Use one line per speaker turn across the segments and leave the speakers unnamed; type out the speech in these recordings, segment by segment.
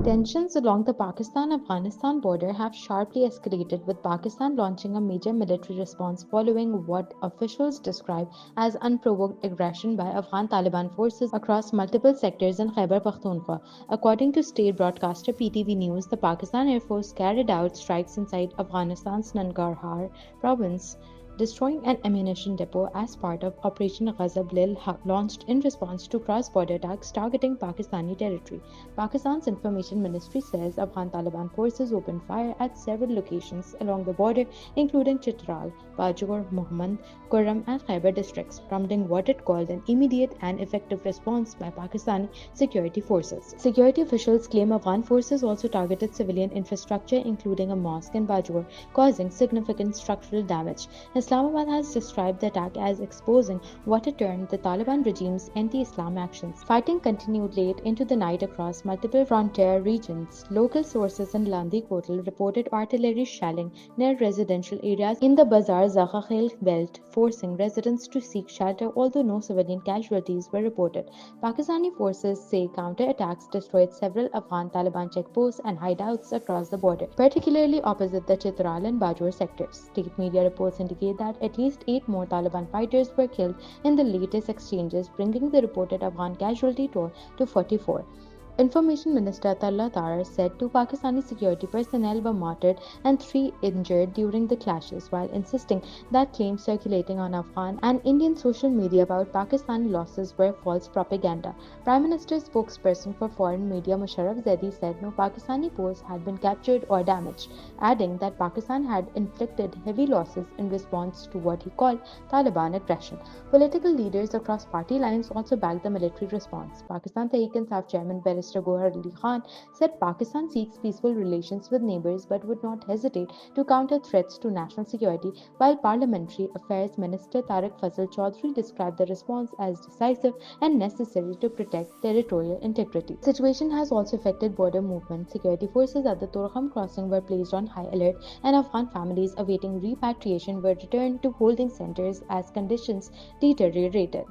Tensions along the Pakistan-Afghanistan border have sharply escalated, with Pakistan launching a major military response following what officials describe as unprovoked aggression by Afghan Taliban forces across multiple sectors in Khyber Pakhtunkhwa. According to state broadcaster PTV News, the Pakistan Air Force carried out strikes inside Afghanistan's Nangarhar province, destroying an ammunition depot as part of Operation Ghazab Lil Haq, launched in response to cross-border attacks targeting Pakistani territory. Pakistan's information ministry says Afghan Taliban forces opened fire at several locations along the border, including Chitral, Bajor, Muhammad, Kurram, and Khyber districts, prompting what it called an immediate and effective response by Pakistani security forces. Security officials claim Afghan forces also targeted civilian infrastructure, including a mosque in Bajor, causing significant structural damage. Islamabad has described the attack as exposing what it termed the Taliban regime's anti-Islam actions. Fighting continued late into the night across multiple frontier regions. Local sources in Landi Kotal reported artillery shelling near residential areas in the Bazar Zakhakhel belt, forcing residents to seek shelter, although no civilian casualties were reported. Pakistani forces say counter-attacks destroyed several Afghan Taliban checkposts and hideouts across the border, particularly opposite the Chitral and Bajor sectors. State media reports indicate that at least 8 more Taliban fighters were killed in the latest exchanges, bringing the reported Afghan casualty toll to 44. Information Minister Tallah Tarar said 2 Pakistani security personnel were martyred and 3 injured during the clashes, while insisting that claims circulating on Afghan and Indian social media about Pakistani losses were false propaganda. Prime Minister's spokesperson for foreign media Musharraf Zaidi said no Pakistani posts had been captured or damaged, adding that Pakistan had inflicted heavy losses in response to what he called Taliban aggression. Political leaders across party lines also backed the military response. Pakistan Tehreek-e-Insaf Chairman Barrister Gohar Ali Khan said Pakistan seeks peaceful relations with neighbors but would not hesitate to counter threats to national security, while Parliamentary Affairs Minister Tariq Fazal Chaudhry described the response as decisive and necessary to protect territorial integrity. The situation has also affected border movement. Security forces at the Torkham crossing were placed on high alert, and Afghan families awaiting repatriation were returned to holding centers as conditions deteriorated.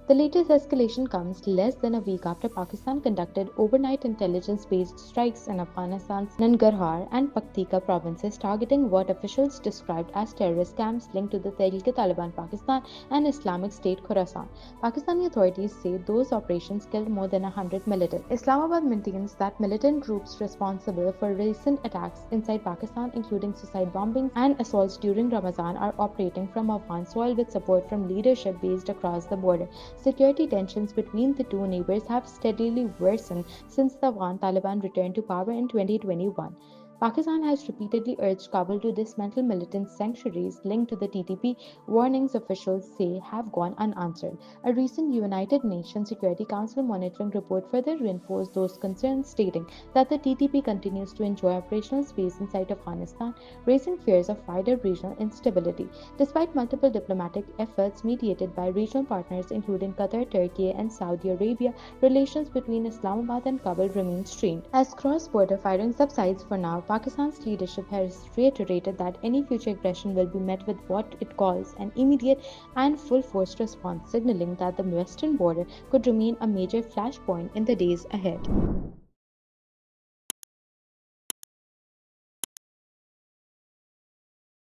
The latest escalation comes less than a week after Pakistan conducted overnight intelligence-based strikes in Afghanistan's Nangarhar and Paktika provinces, targeting what officials described as terrorist camps linked to the Tehreek-e-Taliban Pakistan and Islamic State Khorasan. Pakistani authorities say those operations killed more than 100 militants. Islamabad maintains that militant groups responsible for recent attacks inside Pakistan, including suicide bombings and assaults during Ramadan, are operating from Afghan soil with support from leadership based across the border. Security tensions between the two neighbors have steadily worsened since the Afghan Taliban returned to power in 2021. Pakistan has repeatedly urged Kabul to dismantle militant sanctuaries linked to the TTP. Warnings officials say have gone unanswered. A recent United Nations Security Council monitoring report further reinforced those concerns, stating that the TTP continues to enjoy operational space inside Afghanistan, raising fears of wider regional instability. Despite multiple diplomatic efforts mediated by regional partners including Qatar, Turkey, and Saudi Arabia, relations between Islamabad and Kabul remain strained. As cross-border firing subsides for now, Pakistan's leadership has reiterated that any future aggression will be met with what it calls an immediate and full-force response, signaling that the western border could remain a major flashpoint in the days ahead.